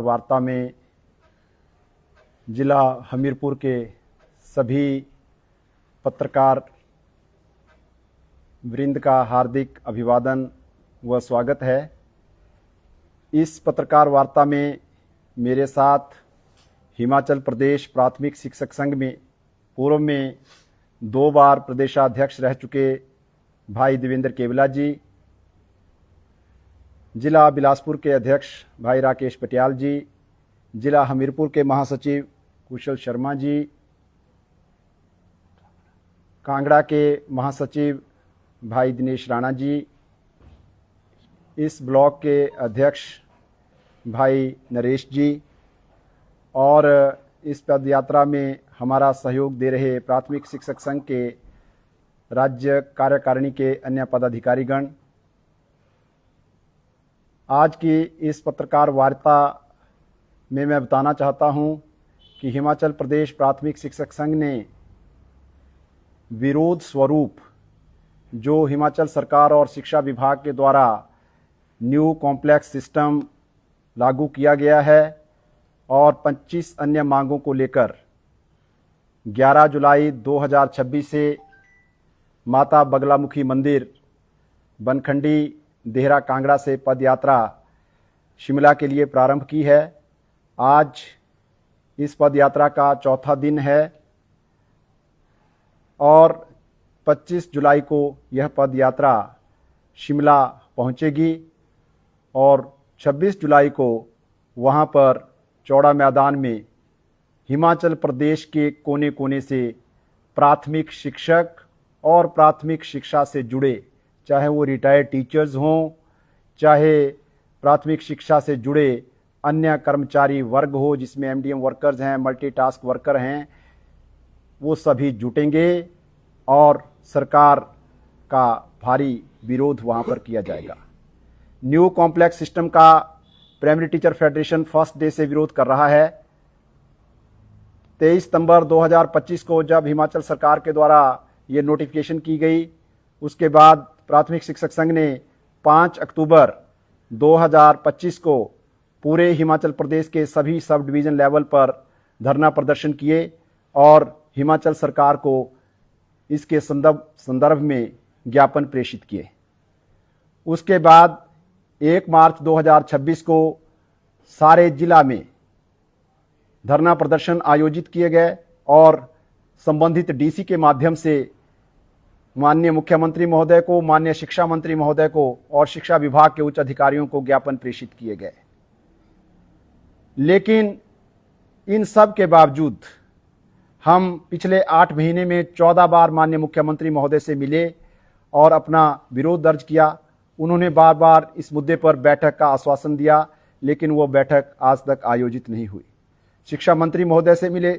वार्ता में जिला हमीरपुर के सभी पत्रकार वृंद का हार्दिक अभिवादन व स्वागत है। इस पत्रकार वार्ता में मेरे साथ हिमाचल प्रदेश प्राथमिक शिक्षक संघ में पूर्व में 2 बार प्रदेशाध्यक्ष रह चुके भाई देवेंद्र केवला जी, जिला बिलासपुर के अध्यक्ष भाई राकेश पटियाल जी, जिला हमीरपुर के महासचिव कुशल शर्मा जी, कांगड़ा के महासचिव भाई दिनेश राणा जी, इस ब्लॉक के अध्यक्ष भाई नरेश जी और इस पद यात्रा में हमारा सहयोग दे रहे प्राथमिक शिक्षक संघ के राज्य कार्यकारिणी के अन्य पदाधिकारीगण। आज की इस पत्रकार वार्ता में मैं बताना चाहता हूं कि हिमाचल प्रदेश प्राथमिक शिक्षक संघ ने विरोध स्वरूप जो हिमाचल सरकार और शिक्षा विभाग के द्वारा न्यू कॉम्प्लेक्स सिस्टम लागू किया गया है और 25 अन्य मांगों को लेकर 11 जुलाई 2026 से माता बगलामुखी मंदिर बनखंडी देहरा कांगड़ा से पदयात्रा शिमला के लिए प्रारंभ की है। आज इस पदयात्रा का चौथा दिन है और 25 जुलाई को यह पदयात्रा शिमला पहुंचेगी और 26 जुलाई को वहां पर चौड़ा मैदान में हिमाचल प्रदेश के कोने कोने से प्राथमिक शिक्षक और प्राथमिक शिक्षा से जुड़े, चाहे वो रिटायर्ड टीचर्स हों, चाहे प्राथमिक शिक्षा से जुड़े अन्य कर्मचारी वर्ग हो जिसमें एमडीएम वर्कर्स हैं, मल्टीटास्क वर्कर हैं, वो सभी जुटेंगे और सरकार का भारी विरोध वहाँ पर किया जाएगा। न्यू कॉम्प्लेक्स सिस्टम का primary teacher federation first day से विरोध कर रहा है। 23 सितंबर 2025 को जब हिमाचल सरकार के द्वारा ये नोटिफिकेशन की गई, उसके बाद प्राथमिक शिक्षक संघ ने 5 अक्टूबर 2025 को पूरे हिमाचल प्रदेश के सभी सब डिवीज़न लेवल पर धरना प्रदर्शन किए और हिमाचल सरकार को इसके संदर्भ में ज्ञापन प्रेषित किए। उसके बाद 1 मार्च 2026 को सारे जिला में धरना प्रदर्शन आयोजित किए गए और संबंधित डीसी के माध्यम से माननीय मुख्यमंत्री महोदय को, माननीय शिक्षा मंत्री महोदय को और शिक्षा विभाग के उच्च अधिकारियों को ज्ञापन प्रेषित किए गए। लेकिन इन सब के बावजूद हम पिछले 8 महीने में 14 बार माननीय मुख्यमंत्री महोदय से मिले और अपना विरोध दर्ज किया। उन्होंने बार बार इस मुद्दे पर बैठक का आश्वासन दिया, लेकिन वो बैठक आज तक आयोजित नहीं हुई। शिक्षा मंत्री महोदय से मिले,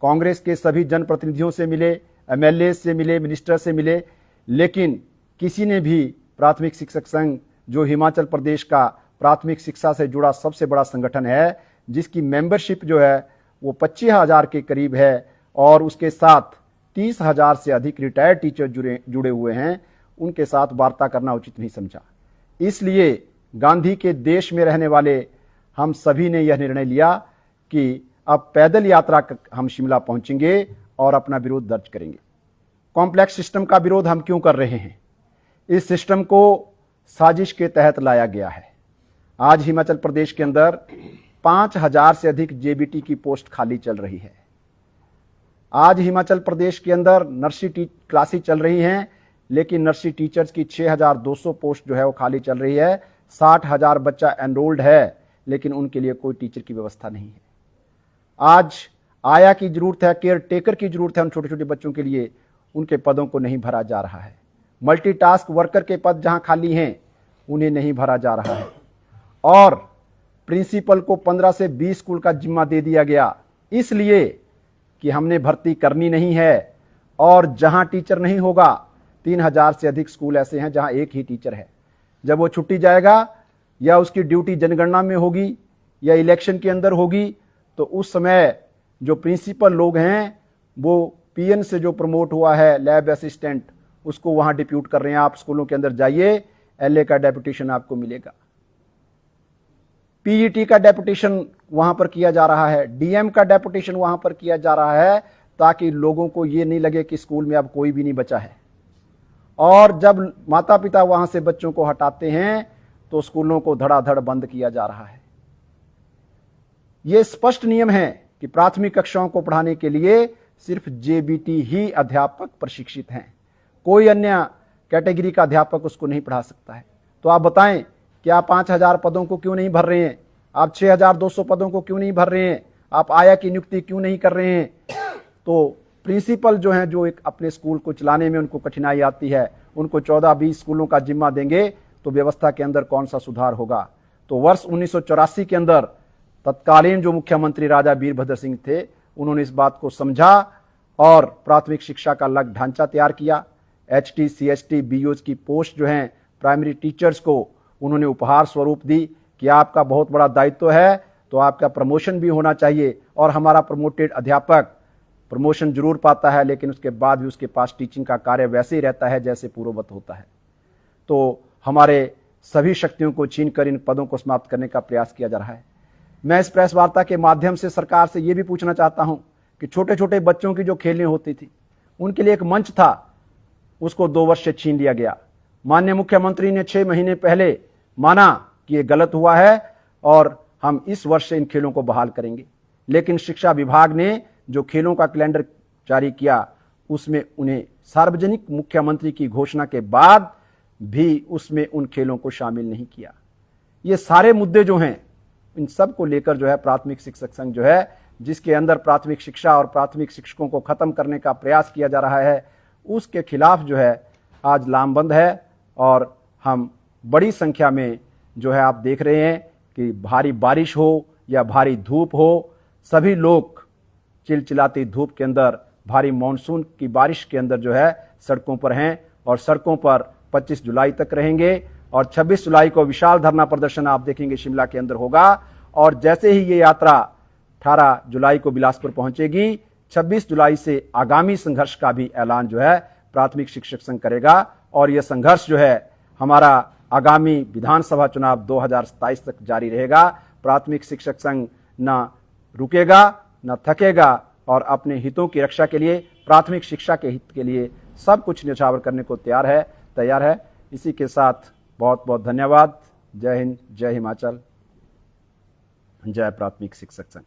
कांग्रेस के सभी जनप्रतिनिधियों से मिले, एमएलए से मिले, मिनिस्टर से मिले, लेकिन किसी ने भी प्राथमिक शिक्षक संघ जो हिमाचल प्रदेश का प्राथमिक शिक्षा से जुड़ा सबसे बड़ा संगठन है, जिसकी मेंबरशिप जो है वो 25,000 के करीब है और उसके साथ 30,000 से अधिक रिटायर्ड टीचर जुड़े हुए हैं, उनके साथ वार्ता करना उचित नहीं समझा। इसलिए गांधी के देश में रहने वाले हम सभी ने यह निर्णय लिया कि अब पैदल यात्रा हम शिमला पहुंचेंगे और अपना विरोध दर्ज करेंगे। कॉम्प्लेक्स सिस्टम का विरोध हम क्यों कर रहे हैं? इस सिस्टम को साजिश के तहत लाया गया है। आज हिमाचल प्रदेश के अंदर 5,000 से अधिक जेबीटी की पोस्ट खाली चल रही है। आज हिमाचल प्रदेश के अंदर नर्सरी क्लासेस चल रही हैं, लेकिन नर्सरी टीचर्स की 6,200 पोस्ट जो है वो खाली चल रही है। 60,000 बच्चा एनरोल्ड है, लेकिन उनके लिए कोई टीचर की व्यवस्था नहीं है। आज आया की जरूरत है, केयर टेकर की जरूरत है उन छोटे छोटे बच्चों के लिए, उनके पदों को नहीं भरा जा रहा है। मल्टीटास्क वर्कर के पद जहां खाली हैं उन्हें नहीं भरा जा रहा है और प्रिंसिपल को 15 से 20 स्कूल का जिम्मा दे दिया गया, इसलिए कि हमने भर्ती करनी नहीं है। और जहां टीचर नहीं होगा, 3,000 से अधिक स्कूल ऐसे हैं जहां एक ही टीचर है। जब वो छुट्टी जाएगा या उसकी ड्यूटी जनगणना में होगी या इलेक्शन के अंदर होगी, तो उस समय जो प्रिंसिपल लोग हैं वो पीएन से जो प्रमोट हुआ है लैब असिस्टेंट, उसको वहां डिप्यूट कर रहे हैं। आप स्कूलों के अंदर जाइए, एलए का डेपुटेशन आपको मिलेगा। पीईटी का डेपुटेशन वहां पर किया जा रहा है, डीएम का डेपुटेशन वहां पर किया जा रहा है, ताकि लोगों को ये नहीं लगे कि स्कूल में अब कोई भी नहीं बचा है। और जब माता पिता वहां से बच्चों को हटाते हैं तो स्कूलों को धड़ाधड़ बंद किया जा रहा है। ये स्पष्ट नियम है कि प्राथमिक कक्षाओं को पढ़ाने के लिए सिर्फ जेबीटी ही अध्यापक प्रशिक्षित हैं, कोई अन्य कैटेगरी का अध्यापक उसको नहीं पढ़ा सकता है। तो आप बताएं कि आप 5000 पदों को क्यों नहीं भर रहे हैं, आप 6200 पदों को क्यों नहीं भर रहे हैं, आप आया की नियुक्ति क्यों नहीं कर रहे हैं। तो प्रिंसिपल जो हैं, जो एक अपने स्कूल को चलाने में उनको कठिनाई आती है, उनको 14-20 स्कूलों का जिम्मा देंगे तो व्यवस्था के अंदर कौन सा सुधार होगा। तो वर्ष 1984 के अंदर तत्कालीन जो मुख्यमंत्री राजा वीरभद्र सिंह थे, उन्होंने इस बात को समझा और प्राथमिक शिक्षा का अलग ढांचा तैयार किया। एचटी, सीएसटी, बीओज की पोस्ट जो हैं प्राइमरी टीचर्स को उन्होंने उपहार स्वरूप दी कि आपका बहुत बड़ा दायित्व है, तो आपका प्रमोशन भी होना चाहिए। और हमारा प्रमोटेड अध्यापक प्रमोशन जरूर पाता है, लेकिन उसके बाद भी उसके पास टीचिंग का कार्य वैसे ही रहता है जैसे पूर्ववत होता है। तो हमारे सभी शक्तियों को छीनकर इन पदों को समाप्त करने का प्रयास किया जा रहा है। मैं इस प्रेस वार्ता के माध्यम से सरकार से यह भी पूछना चाहता हूं कि छोटे छोटे बच्चों की जो खेलें होती थी, उनके लिए एक मंच था, उसको 2 वर्ष से छीन लिया गया। माननीय मुख्यमंत्री ने 6 महीने पहले माना कि यह गलत हुआ है और हम इस वर्ष से इन खेलों को बहाल करेंगे, लेकिन शिक्षा विभाग ने जो खेलों का कैलेंडर जारी किया उसमें उन्हें सार्वजनिक मुख्यमंत्री की घोषणा के बाद भी उसमें उन खेलों को शामिल नहीं किया। ये सारे मुद्दे जो हैं, इन सब को लेकर जो है प्राथमिक शिक्षक संघ जो है, जिसके अंदर प्राथमिक शिक्षा और प्राथमिक शिक्षकों को खत्म करने का प्रयास किया जा रहा है, उसके खिलाफ जो है आज लामबंद है। और हम बड़ी संख्या में जो है आप देख रहे हैं कि भारी बारिश हो या भारी धूप हो, सभी लोग चिलचिलाती धूप के अंदर, भारी मानसून की बारिश के अंदर जो है सड़कों पर हैं और सड़कों पर 25 जुलाई तक रहेंगे। और 26 जुलाई को विशाल धरना प्रदर्शन आप देखेंगे शिमला के अंदर होगा। और जैसे ही ये यात्रा 18 जुलाई को बिलासपुर पहुंचेगी, 26 जुलाई से आगामी संघर्ष का भी ऐलान जो है प्राथमिक शिक्षक संघ करेगा। और यह संघर्ष जो है हमारा आगामी विधानसभा चुनाव 2027 तक जारी रहेगा। प्राथमिक शिक्षक संघ न रुकेगा न थकेगा और अपने हितों की रक्षा के लिए, प्राथमिक शिक्षा के हित के लिए सब कुछ न्यौछावर करने को तैयार है। इसी के साथ बहुत बहुत धन्यवाद। जय हिंद, जय हिमाचल, जय प्राथमिक शिक्षक संघ।